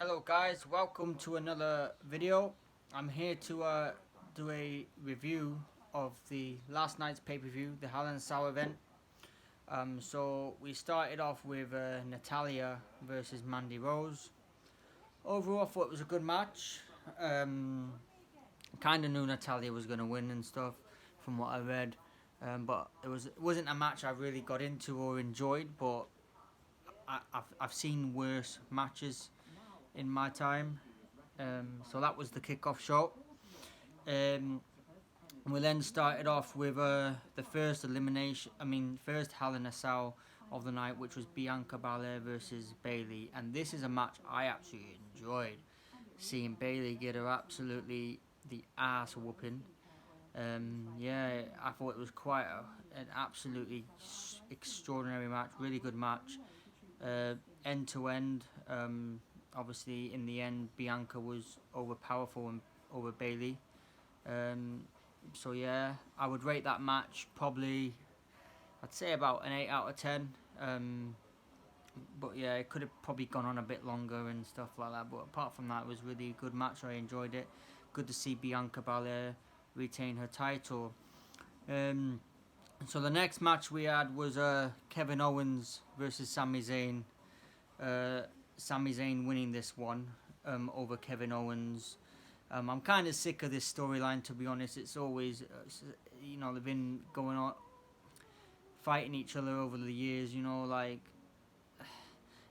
Hello guys, welcome to another video. I'm here to do a review of the last night's pay-per-view, the Hell in a Cell event. So we started off with Natalia versus Mandy Rose. Overall, I thought it was a good match. Kind of knew Natalia was going to win and stuff from what I read. But it wasn't a match I really got into or enjoyed, but I've seen worse matches in my time. So that was the kickoff show. Um, we then started off with the first elimination. First Hell in a Cell of the night, which was Bianca Belair versus Bayley, and this is a match I absolutely enjoyed. Seeing Bayley get her absolutely the ass whooping. Yeah, I thought it was quite an absolutely extraordinary match, really good match, end to end. Obviously, in the end, Bianca was overpowerful and over Bayley. Um, so yeah, I would rate that match probably, I'd say about an 8 out of 10. But yeah, it could have probably gone on a bit longer and stuff like that. But apart from that, it was really a good match. I enjoyed it. Good to see Bianca Belair retain her title. Um, so the next match we had was Kevin Owens versus Sami Zayn. Sami Zayn winning this one over Kevin Owens. I'm kind of sick of this storyline, to be honest. It's always, they've been going on, fighting each other over the years, like,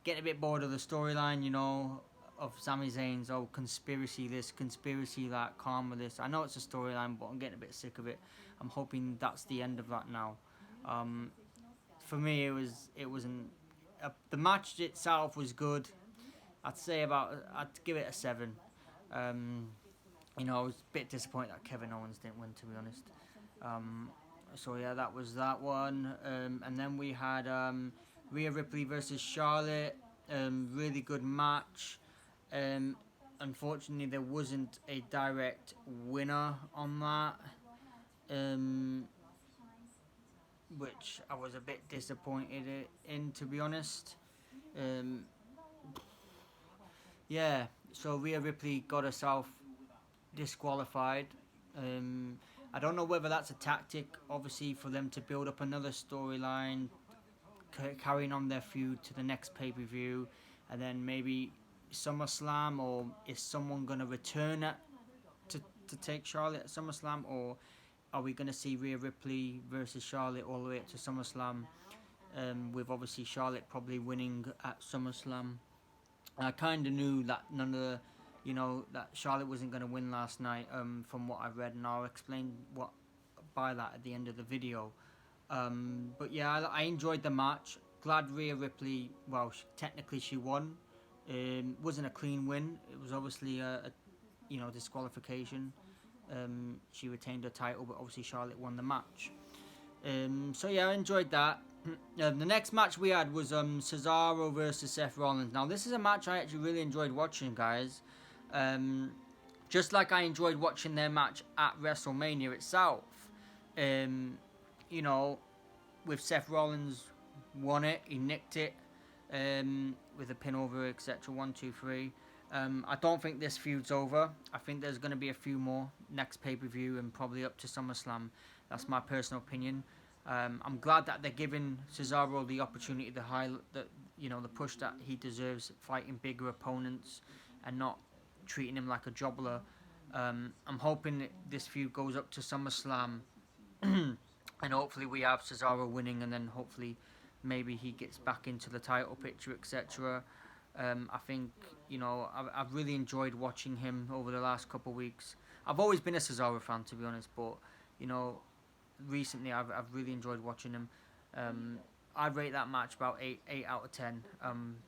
getting a bit bored of the storyline, of Sami Zayn's, conspiracy this, conspiracy that, karma this. I know it's a storyline, but I'm getting a bit sick of it. I'm hoping that's the end of that now. For me, it wasn't. The match itself was good. I'd give it a 7. I was a bit disappointed that Kevin Owens didn't win, to be honest. So yeah, that was that one. And then we had Rhea Ripley versus Charlotte. Really good match. Unfortunately, there wasn't a direct winner on that, which I was a bit disappointed in, to be honest. Um, yeah, so Rhea Ripley got herself disqualified. I don't know whether that's a tactic, obviously, for them to build up another storyline, carrying on their feud to the next pay-per-view, and then maybe SummerSlam, or is someone going to return to take Charlotte at SummerSlam, or are we going to see Rhea Ripley versus Charlotte all the way up to SummerSlam, with obviously Charlotte probably winning at SummerSlam. I kind of knew that that Charlotte wasn't going to win last night, from what I've read, and I'll explain what by that at the end of the video. But yeah, I enjoyed the match. Glad Rhea Ripley, well, technically she won. Wasn't a clean win. It was obviously a disqualification. She retained her title, but obviously Charlotte won the match. So yeah, I enjoyed that. The next match we had was Cesaro versus Seth Rollins. Now this is a match I actually really enjoyed watching, guys. Just like I enjoyed watching their match at WrestleMania itself. With Seth Rollins won it, he nicked it with a pin over, etc. 1, 2, 3. I don't think this feud's over. I think there's going to be a few more next pay-per-view and probably up to SummerSlam. That's my personal opinion. I'm glad that they're giving Cesaro the opportunity to the push that he deserves, fighting bigger opponents and not treating him like a jobbler. I'm hoping that this feud goes up to SummerSlam, and hopefully we have Cesaro winning, and then hopefully maybe he gets back into the title picture, etc. I think I've really enjoyed watching him over the last couple of weeks. I've always been a Cesaro fan, to be honest, but recently I've really enjoyed watching him. I'd rate that match about 8 out of 10.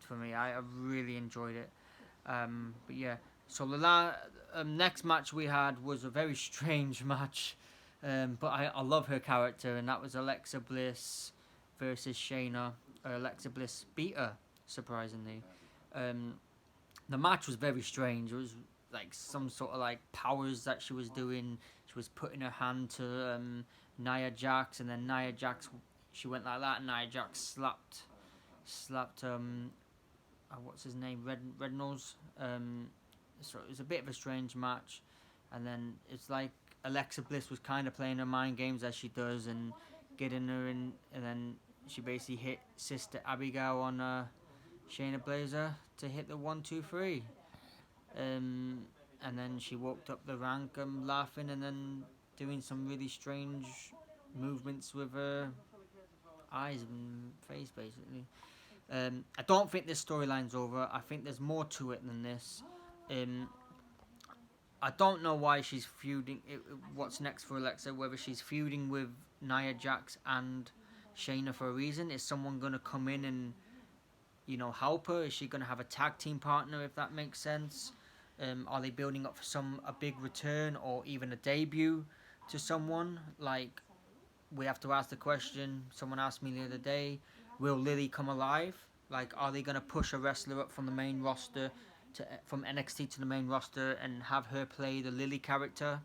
For me, I really enjoyed it. But yeah, so the next match we had was a very strange match, but I love her character, and that was Alexa Bliss versus Shayna. Alexa Bliss beat her, surprisingly. The match was very strange. It was like some sort of like powers that she was doing. She was putting her hand to Nia Jax, and then Nia Jax, she went like that, and Nia Jax slapped what's his name, Reynolds. So it was a bit of a strange match, and then it's like Alexa Bliss was kind of playing her mind games as she does, and getting her in, and then she basically hit Sister Abigail on Shayna Baszler to hit the 1, 2, 3. And then she walked up the rank laughing, and then doing some really strange movements with her eyes and face, basically. I don't think this storyline's over. I think there's more to it than this. Um, I don't know why she's feuding. What's next for Alexa? Whether she's feuding with Nia Jax and Shayna for a reason? Is someone gonna come in and help her? Is she gonna have a tag team partner? If that makes sense. Are they building up for a big return or even a debut to someone? Like, we have to ask the question. Someone asked me the other day, will Lily come alive? Like, are they going to push a wrestler up from the main roster, from NXT to the main roster, and have her play the Lily character?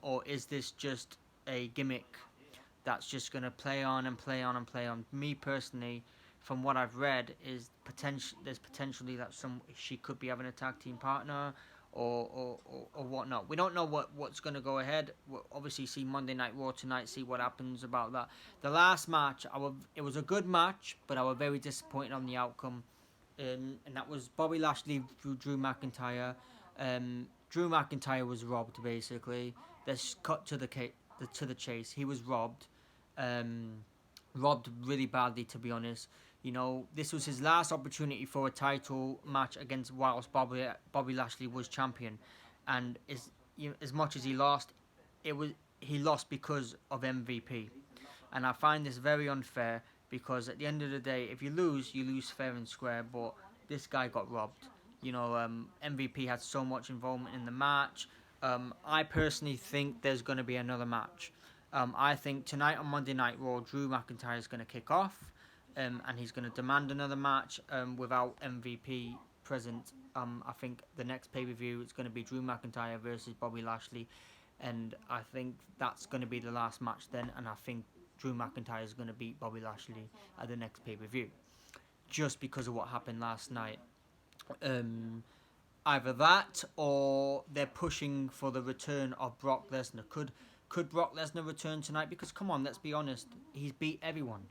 Or is this just a gimmick that's just going to play on and play on and play on? Me personally, from what I've read, is there's potentially that she could be having a tag team partner or whatnot. We don't know what's going to go ahead. We'll obviously see Monday Night Raw tonight, see what happens about that. The last match, it was a good match, but I was very disappointed on the outcome. And that was Bobby Lashley through Drew McIntyre. Drew McIntyre was robbed, basically. Let's cut to the chase. He was robbed. Robbed really badly, to be honest. This was his last opportunity for a title match against whilst Bobby Lashley was champion, and as much as he lost, he lost because of MVP, and I find this very unfair because at the end of the day, if you lose fair and square. But this guy got robbed. MVP had so much involvement in the match. I personally think there's going to be another match. I think tonight on Monday Night Raw, Drew McIntyre is going to kick off. And he's going to demand another match without MVP present. I think the next pay-per-view is going to be Drew McIntyre versus Bobby Lashley, and I think that's going to be the last match then, and I think Drew McIntyre is going to beat Bobby Lashley at the next pay-per-view, just because of what happened last night. Either that, or they're pushing for the return of Brock Lesnar. Could Brock Lesnar return tonight? Because, come on, let's be honest. He's beat everyone.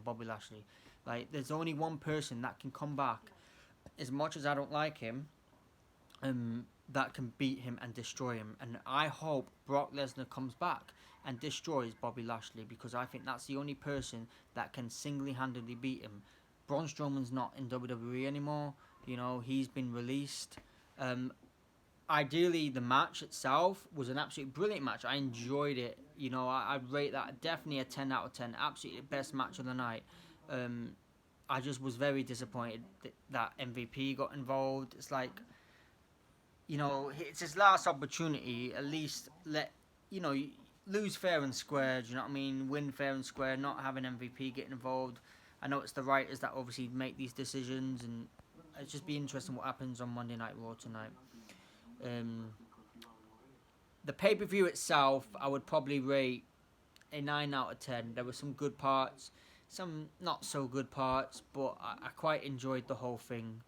Bobby Lashley. Like, there's only one person that can come back, as much as I don't like him, that can beat him and destroy him. And I hope Brock Lesnar comes back and destroys Bobby Lashley, because I think that's the only person that can single-handedly beat him. Braun Strowman's not in WWE anymore. He's been released. Ideally, the match itself was an absolutely brilliant match. I enjoyed it. I'd rate that definitely a 10 out of 10. Absolutely best match of the night. I just was very disappointed that MVP got involved. It's like, it's his last opportunity. At least lose fair and square. Do you know what I mean? Win fair and square. Not having MVP get involved. I know it's the writers that obviously make these decisions, and it's just be interesting what happens on Monday Night Raw tonight. The pay-per-view itself, I would probably rate a 9 out of 10. There were some good parts, some not so good parts, but I quite enjoyed the whole thing.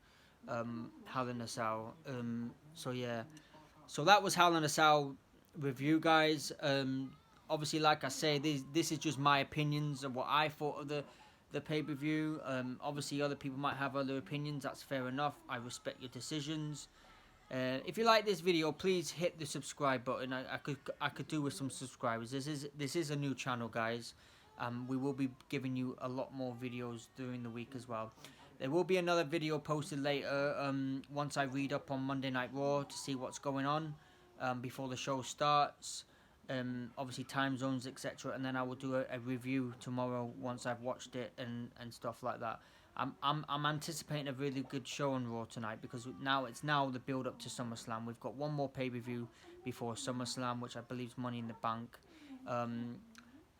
Hell in a Cell. So that was Hell in a Cell review, guys. Obviously, like I say, this is just my opinions of what I thought of the pay-per-view. Obviously, other people might have other opinions. That's fair enough. I respect your decisions. If you like this video, please hit the subscribe button. I could do with some subscribers. This is a new channel, guys. We will be giving you a lot more videos during the week as well. There will be another video posted later once I read up on Monday Night Raw to see what's going on before the show starts. Obviously time zones, etc. And then I will do a review tomorrow once I've watched it and stuff like that. I'm anticipating a really good show on Raw tonight, because it's the build up to SummerSlam. We've got one more pay-per-view before SummerSlam, which I believe is Money in the Bank.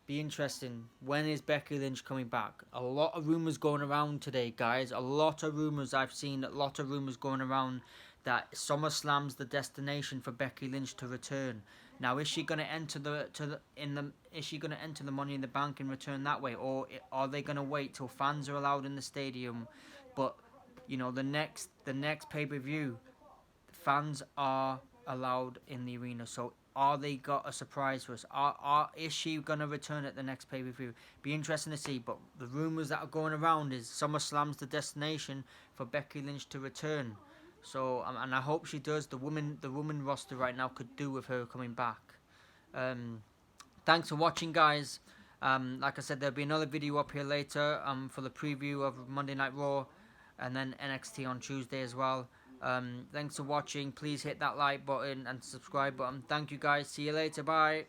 Be interesting. When is Becky Lynch coming back? A lot of rumors going around today, guys. A lot of rumors. I've seen a lot of rumors going around that SummerSlam's the destination for Becky Lynch to return. Now, is she going to enter is she going to enter the Money in the Bank and return that way, or are they going to wait till fans are allowed in the stadium? But you know, the next pay-per-view, fans are allowed in the arena. So are they got a surprise for us? Is she gonna return at the next pay per view? Be interesting to see. But the rumors that are going around is SummerSlam's the destination for Becky Lynch to return. So and I hope she does. The woman roster right now could do with her coming back. Um, Thanks for watching, guys. Like I said, there'll be another video up here later for the preview of Monday Night Raw and then NXT on Tuesday as well. Thanks for watching. Please hit that like button and subscribe button. Thank you, guys. See you later. Bye.